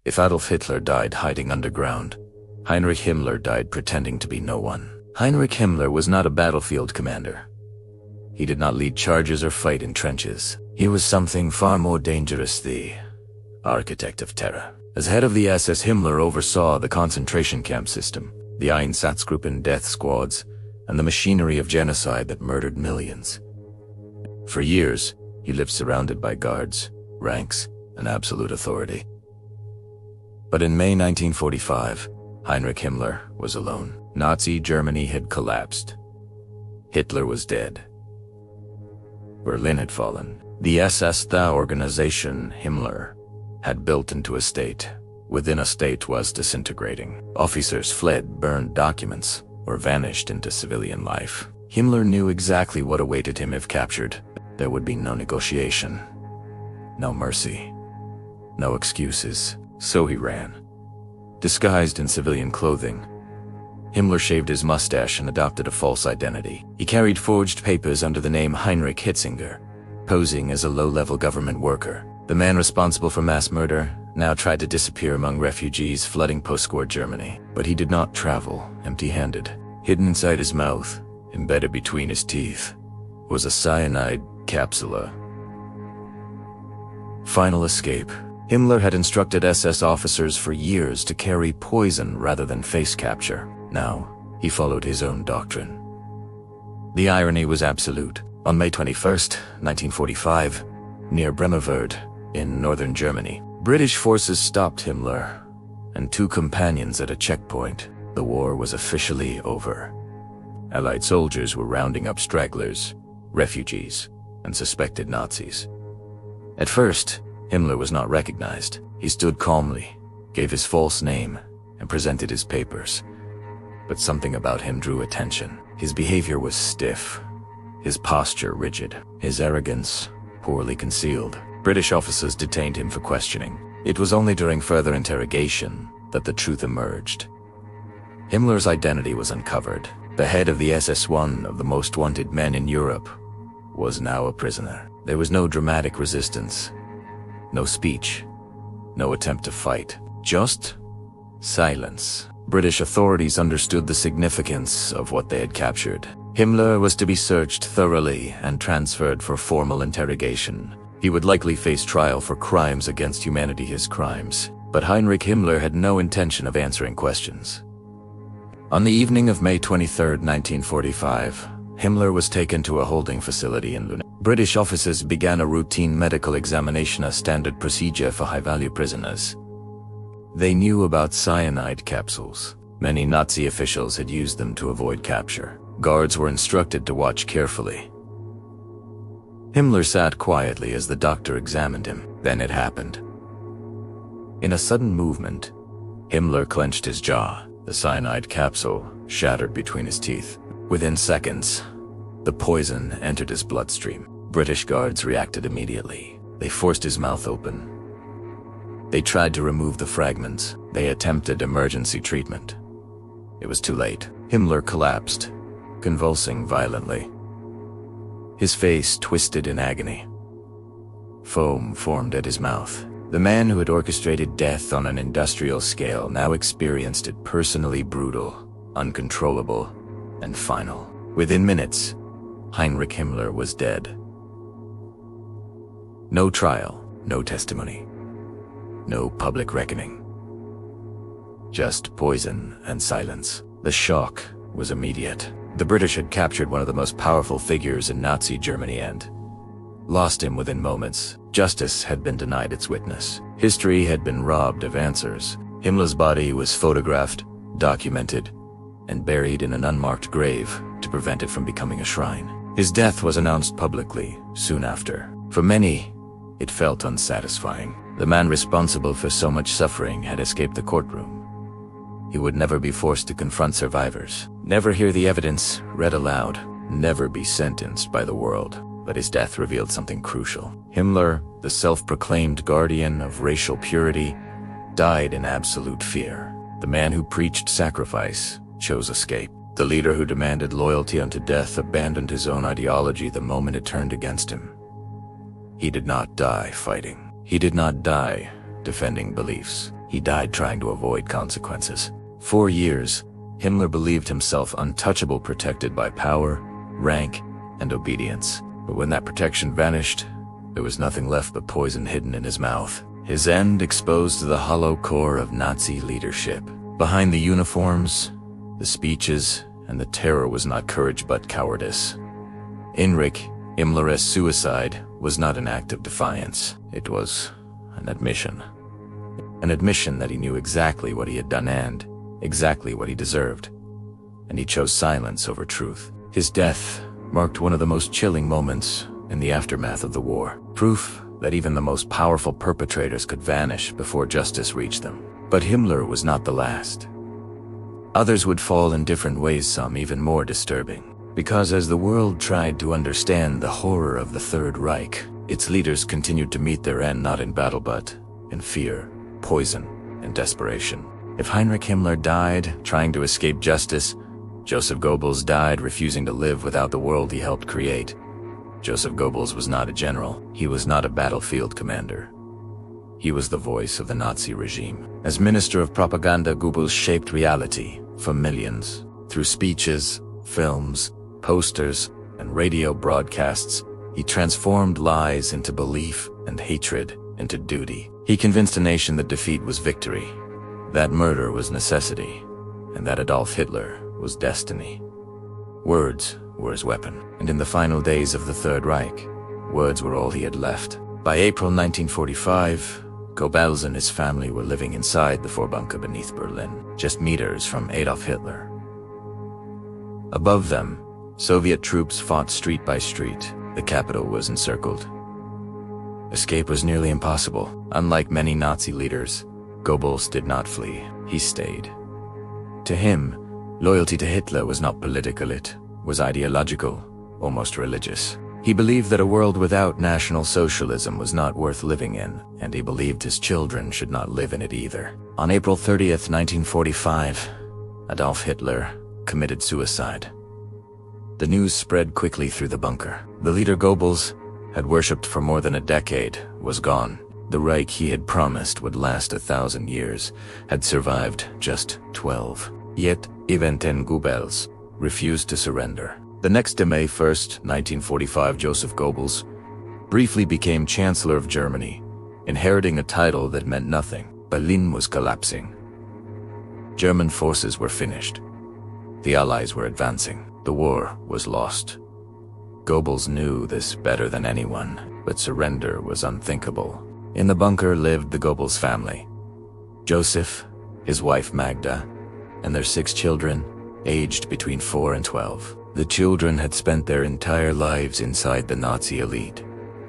If Adolf Hitler died hiding underground, Heinrich Himmler died pretending to be no one. Heinrich Himmler was not a battlefield commander. He did not lead charges or fight in trenches. He was something far more dangerous, the architect of terror. As head of the SS, Himmler oversaw the concentration camp system, the Einsatzgruppen death squads, and the machinery of genocide that murdered millions. For years, he lived surrounded by guards, ranks, and absolute authority. But in May 1945, Heinrich Himmler was alone. Nazi Germany had collapsed. Hitler was dead. Berlin had fallen. The SS, the organization Himmler had built into a state, within a state, was disintegrating. Officers fled, burned documents, or vanished into civilian life. Himmler knew exactly what awaited him if captured. There would be no negotiation, no mercy, no excuses. So he ran, disguised in civilian clothing. Himmler shaved his mustache and adopted a false identity. He carried forged papers under the name Heinrich Hitzinger, posing as a low-level government worker. The man responsible for mass murder now tried to disappear among refugees flooding post-war Germany. But he did not travel empty-handed. Hidden inside his mouth, embedded between his teeth, was a cyanide capsule. Final escape. Himmler had instructed SS officers for years to carry poison rather than face capture. Now, he followed his own doctrine. The irony was absolute. On May 21st, 1945, near Bremerverde, in northern Germany, British forces stopped Himmler and two companions at a checkpoint. The war was officially over. Allied soldiers were rounding up stragglers, refugees, and suspected Nazis. At first, Himmler was not recognized. He stood calmly, gave his false name, and presented his papers. But something about him drew attention. His behavior was stiff, his posture rigid, his arrogance poorly concealed. British officers detained him for questioning. It was only during further interrogation that the truth emerged. Himmler's identity was uncovered. The head of the SS, one of the most wanted men in Europe, was now a prisoner. There was no dramatic resistance, no speech, no attempt to fight, just silence. British authorities understood the significance of what they had captured. Himmler was to be searched thoroughly and transferred for formal interrogation. He would likely face trial for crimes against humanity, his crimes. But Heinrich Himmler had no intention of answering questions. On the evening of May 23, 1945, Himmler was taken to a holding facility in Nuremberg. British officers began a routine medical examination, a standard procedure for high-value prisoners. They knew about cyanide capsules. Many Nazi officials had used them to avoid capture. Guards were instructed to watch carefully. Himmler sat quietly as the doctor examined him. Then it happened. In a sudden movement, Himmler clenched his jaw. The cyanide capsule shattered between his teeth. Within seconds, the poison entered his bloodstream. British guards reacted immediately. They forced his mouth open. They tried to remove the fragments. They attempted emergency treatment. It was too late. Himmler collapsed, convulsing violently. His face twisted in agony. Foam formed at his mouth. The man who had orchestrated death on an industrial scale now experienced it personally, brutal, uncontrollable, and final. Within minutes, Heinrich Himmler was dead. No trial, no testimony, no public reckoning. Just poison and silence. The shock was immediate. The British had captured one of the most powerful figures in Nazi Germany and lost him within moments. Justice had been denied its witness. History had been robbed of answers. Himmler's body was photographed, documented, and buried in an unmarked grave to prevent it from becoming a shrine. His death was announced publicly soon after. For many, it felt unsatisfying. The man responsible for so much suffering had escaped the courtroom. He would never be forced to confront survivors, never hear the evidence read aloud, never be sentenced by the world. But his death revealed something crucial. Himmler, the self-proclaimed guardian of racial purity, died in absolute fear. The man who preached sacrifice chose escape. The leader who demanded loyalty unto death abandoned his own ideology the moment it turned against him. He did not die fighting. He did not die defending beliefs. He died trying to avoid consequences. For years, Himmler believed himself untouchable, protected by power, rank, and obedience. But when that protection vanished, there was nothing left but poison hidden in his mouth. His end exposed the hollow core of Nazi leadership. Behind the uniforms, the speeches, and the terror was not courage but cowardice. Heinrich Himmler's suicide was not an act of defiance. It was an admission. An admission that he knew exactly what he had done and exactly what he deserved. And he chose silence over truth. His death marked one of the most chilling moments in the aftermath of the war. Proof that even the most powerful perpetrators could vanish before justice reached them. But Himmler was not the last. Others would fall in different ways, some even more disturbing. Because as the world tried to understand the horror of the Third Reich, its leaders continued to meet their end not in battle but in fear, poison, and desperation. If Heinrich Himmler died trying to escape justice, Joseph Goebbels died refusing to live without the world he helped create. Joseph Goebbels was not a general. He was not a battlefield commander. He was the voice of the Nazi regime. As Minister of Propaganda, Goebbels shaped reality for millions. Through speeches, films, posters, and radio broadcasts, he transformed lies into belief and hatred into duty. He convinced a nation that defeat was victory, that murder was necessity, and that Adolf Hitler was destiny. Words were his weapon, and in the final days of the Third Reich, words were all he had left. By April 1945, Goebbels and his family were living inside the Vorbunker beneath Berlin, just meters from Adolf Hitler. Above them, Soviet troops fought street by street. The capital was encircled. Escape was nearly impossible. Unlike many Nazi leaders, Goebbels did not flee. He stayed. To him, loyalty to Hitler was not political, it was ideological, almost religious. He believed that a world without National Socialism was not worth living in, and he believed his children should not live in it either. On April 30th, 1945, Adolf Hitler committed suicide. The news spread quickly through the bunker. The leader Goebbels had worshipped for more than a decade was gone. The Reich he had promised would last 1,000 years had survived just 12. Yet, even then Goebbels refused to surrender. The next day, May 1st, 1945, Joseph Goebbels briefly became Chancellor of Germany, inheriting a title that meant nothing. Berlin was collapsing. German forces were finished. The Allies were advancing. The war was lost. Goebbels knew this better than anyone, but surrender was unthinkable. In the bunker lived the Goebbels family. Joseph, his wife Magda, and their 6 children, aged between 4 and 12. The children had spent their entire lives inside the Nazi elite,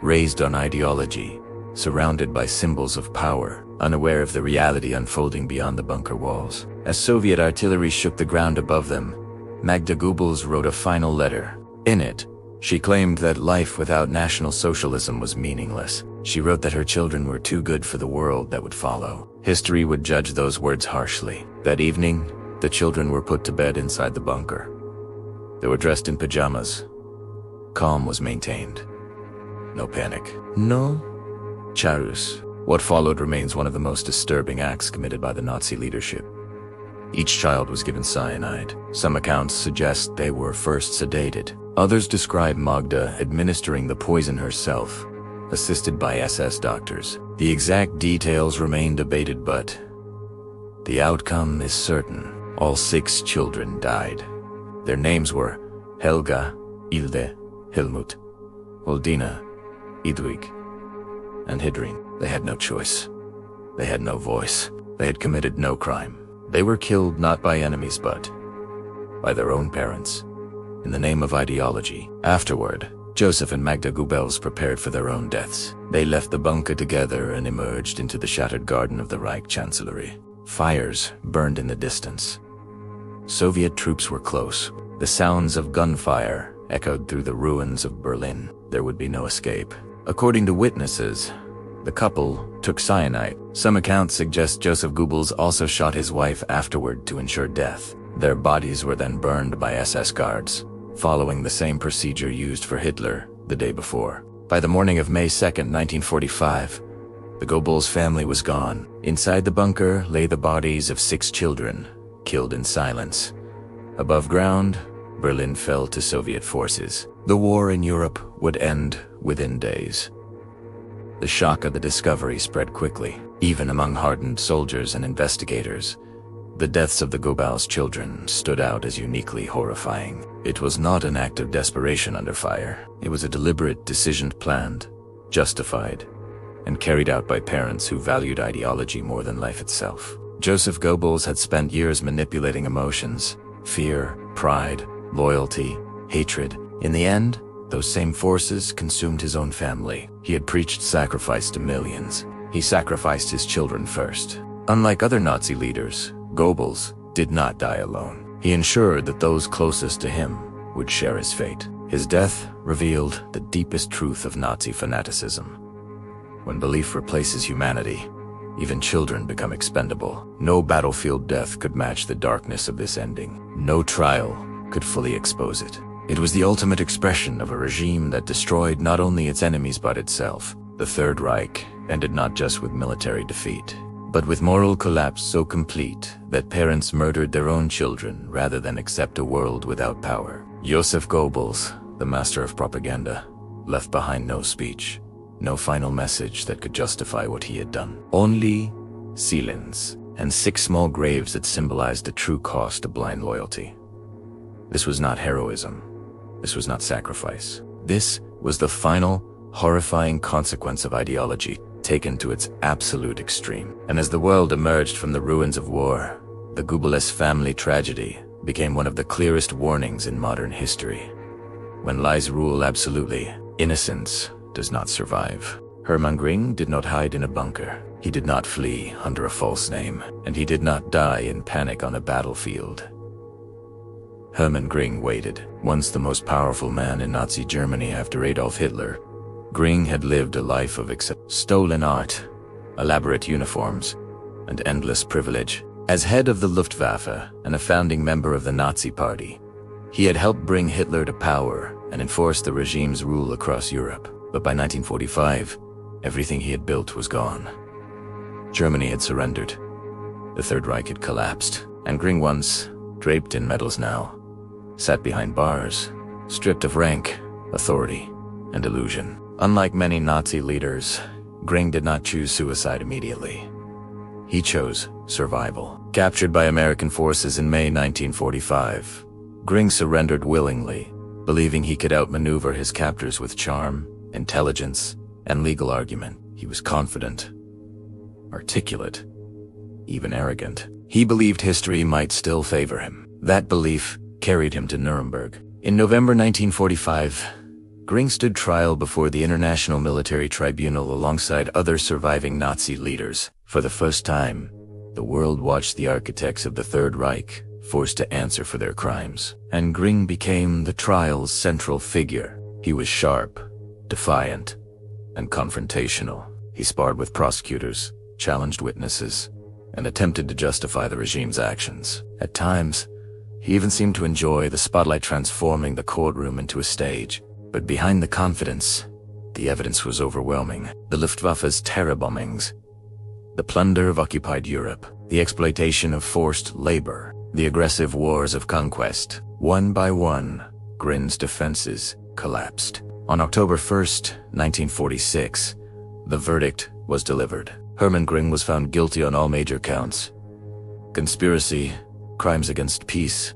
raised on ideology, surrounded by symbols of power, unaware of the reality unfolding beyond the bunker walls. As Soviet artillery shook the ground above them, Magda Goebbels wrote a final letter. In it, she claimed that life without National Socialism was meaningless. She wrote that her children were too good for the world that would follow. History would judge those words harshly. That evening, the children were put to bed inside the bunker. They were dressed in pajamas. Calm was maintained. No panic. No charus. What followed remains one of the most disturbing acts committed by the Nazi leadership. Each child was given cyanide. Some accounts suggest they were first sedated. Others describe Magda administering the poison herself, assisted by SS doctors. The exact details remain debated, but the outcome is certain. All 6 children died. Their names were Helga, Ilde, Helmut, Oldina, Idwig, and Hidrin. They had no choice. They had no voice. They had committed no crime. They were killed not by enemies but by their own parents, in the name of ideology. Afterward, Joseph and Magda Goebbels prepared for their own deaths. They left the bunker together and emerged into the shattered garden of the Reich Chancellery. Fires burned in the distance. Soviet troops were close. The sounds of gunfire echoed through the ruins of Berlin. There would be no escape. According to witnesses, the couple took cyanide. Some accounts suggest Joseph Goebbels also shot his wife afterward to ensure death. Their bodies were then burned by SS guards, following the same procedure used for Hitler the day before. By the morning of May 2nd, 1945, the Goebbels family was gone. Inside the bunker lay the bodies of 6 children, killed in silence. Above ground, Berlin fell to Soviet forces. The war in Europe would end within days. The shock of the discovery spread quickly, even among hardened soldiers and investigators. The deaths of the Goebbels children stood out as uniquely horrifying. It was not an act of desperation under fire. It was a deliberate decision planned, justified, and carried out by parents who valued ideology more than life itself. Joseph Goebbels had spent years manipulating emotions, fear, pride, loyalty, hatred. In the end, those same forces consumed his own family. He had preached sacrifice to millions. He sacrificed his children first. Unlike other Nazi leaders, Goebbels did not die alone. He ensured that those closest to him would share his fate. His death revealed the deepest truth of Nazi fanaticism. When belief replaces humanity, even children become expendable. No battlefield death could match the darkness of this ending. No trial could fully expose it. It was the ultimate expression of a regime that destroyed not only its enemies but itself. The Third Reich ended not just with military defeat, but with moral collapse so complete that parents murdered their own children rather than accept a world without power. Joseph Goebbels, the master of propaganda, left behind no speech, no final message that could justify what he had done. Only silence and 6 small graves that symbolized the true cost of blind loyalty. This was not heroism. This was not sacrifice. This was the final, horrifying consequence of ideology taken to its absolute extreme. And as the world emerged from the ruins of war, the Goebbels family tragedy became one of the clearest warnings in modern history. When lies rule absolutely, innocence does not survive. Hermann Göring did not hide in a bunker. He did not flee under a false name, and he did not die in panic on a battlefield. Hermann Göring waited. Once the most powerful man in Nazi Germany after Adolf Hitler, Göring had lived a life of stolen art, elaborate uniforms, and endless privilege. As head of the Luftwaffe and a founding member of the Nazi Party, he had helped bring Hitler to power and enforce the regime's rule across Europe. But by 1945, everything he had built was gone. Germany had surrendered. The Third Reich had collapsed, and Göring, once draped in medals now, sat behind bars, stripped of rank, authority, and illusion. Unlike many Nazi leaders, Göring did not choose suicide immediately. He chose survival. Captured by American forces in May 1945, Göring surrendered willingly, believing he could outmaneuver his captors with charm, intelligence, and legal argument. He was confident, articulate, even arrogant. He believed history might still favor him. That belief carried him to Nuremberg. In November 1945, Göring stood trial before the International Military Tribunal alongside other surviving Nazi leaders. For the first time, the world watched the architects of the Third Reich forced to answer for their crimes. And Göring became the trial's central figure. He was sharp, defiant, and confrontational. He sparred with prosecutors, challenged witnesses, and attempted to justify the regime's actions. At times, he even seemed to enjoy the spotlight transforming the courtroom into a stage. But behind the confidence, the evidence was overwhelming. The Luftwaffe's terror bombings, the plunder of occupied Europe, the exploitation of forced labor, the aggressive wars of conquest. One by one, Göring's defenses collapsed. On October 1st, 1946, the verdict was delivered. Hermann Göring was found guilty on all major counts: conspiracy, crimes against peace,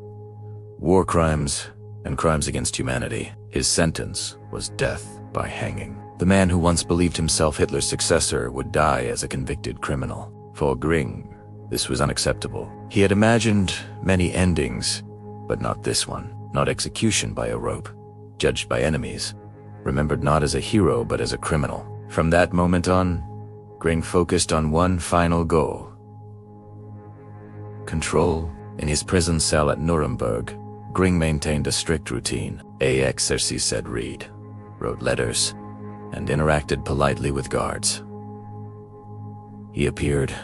war crimes, and crimes against humanity. His sentence was death by hanging. The man who once believed himself Hitler's successor would die as a convicted criminal. For Göring, this was unacceptable. He had imagined many endings, but not this one. Not execution by a rope, judged by enemies, remembered not as a hero but as a criminal. From that moment on, Göring focused on one final goal: control. In his prison cell at Nuremberg, Göring maintained a strict routine. Exercise said read, wrote letters, and interacted politely with guards. He appeared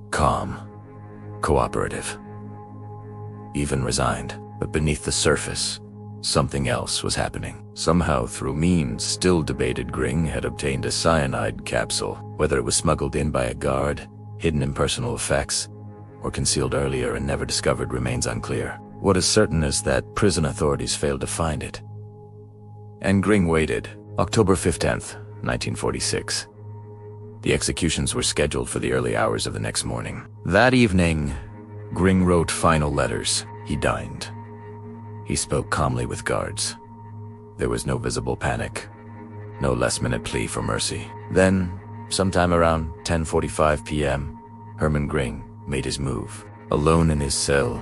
calm, cooperative, even resigned. But beneath the surface, something else was happening. Somehow, through means still debated, Göring had obtained a cyanide capsule. Whether it was smuggled in by a guard, hidden in personal effects, or concealed earlier and never discovered remains unclear. What is certain is that prison authorities failed to find it. And Göring waited. October 15th, 1946. The executions were scheduled for the early hours of the next morning. That evening, Göring wrote final letters. He dined. He spoke calmly with guards. There was no visible panic, no last-minute plea for mercy. Then, sometime around 10:45 p.m., Hermann Göring made his move. Alone in his cell,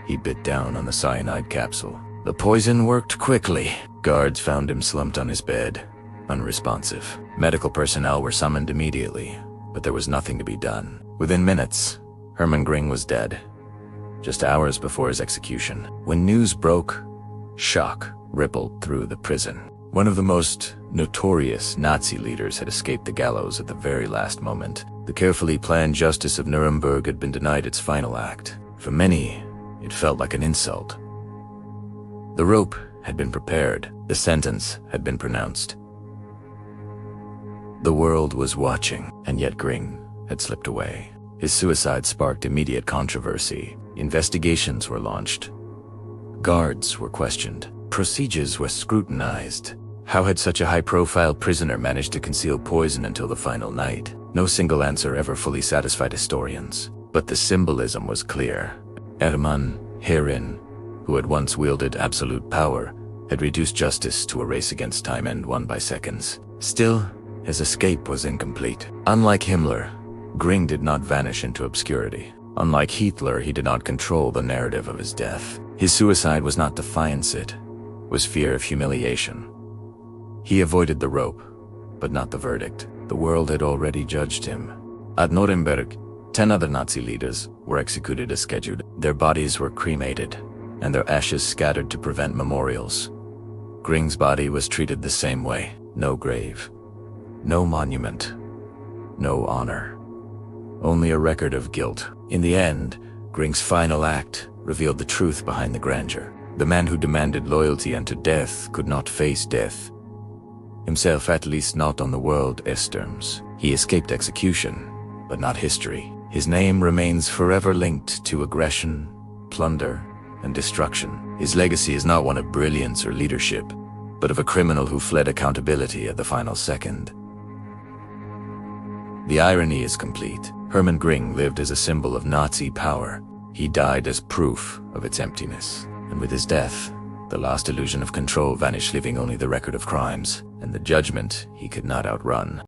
he bit down on the cyanide capsule. The poison worked quickly. Guards found him slumped on his bed, unresponsive. Medical personnel were summoned immediately, but there was nothing to be done. Within minutes, Hermann Göring was dead. Just hours before his execution, when news broke, shock rippled through the prison. One of the most notorious Nazi leaders had escaped the gallows at the very last moment. The carefully planned justice of Nuremberg had been denied its final act. For many, it felt like an insult. The rope had been prepared. The sentence had been pronounced. The world was watching, and yet Göring had slipped away. His suicide sparked immediate controversy. Investigations were launched. Guards were questioned. Procedures were scrutinized. How had such a high-profile prisoner managed to conceal poison until the final night? No single answer ever fully satisfied historians. But the symbolism was clear. Hermann Göring, who had once wielded absolute power, had reduced justice to a race against time and won by seconds. Still, his escape was incomplete. Unlike Himmler, Göring did not vanish into obscurity. Unlike Hitler, he did not control the narrative of his death. His suicide was not defiance, it was fear of humiliation. He avoided the rope, but not the verdict. The world had already judged him. At Nuremberg, 10 other Nazi leaders were executed as scheduled. Their bodies were cremated, and their ashes scattered to prevent memorials. Göring's body was treated the same way. No grave, no monument, no honor. Only a record of guilt. In the end, Göring's final act revealed the truth behind the grandeur. The man who demanded loyalty unto death could not face death. Himself, at least not on the world's terms. He escaped execution, but not history. His name remains forever linked to aggression, plunder, and destruction. His legacy is not one of brilliance or leadership, but of a criminal who fled accountability at the final second. The irony is complete. Hermann Göring lived as a symbol of Nazi power. He died as proof of its emptiness. And with his death, the last illusion of control vanished, leaving only the record of crimes and the judgment he could not outrun.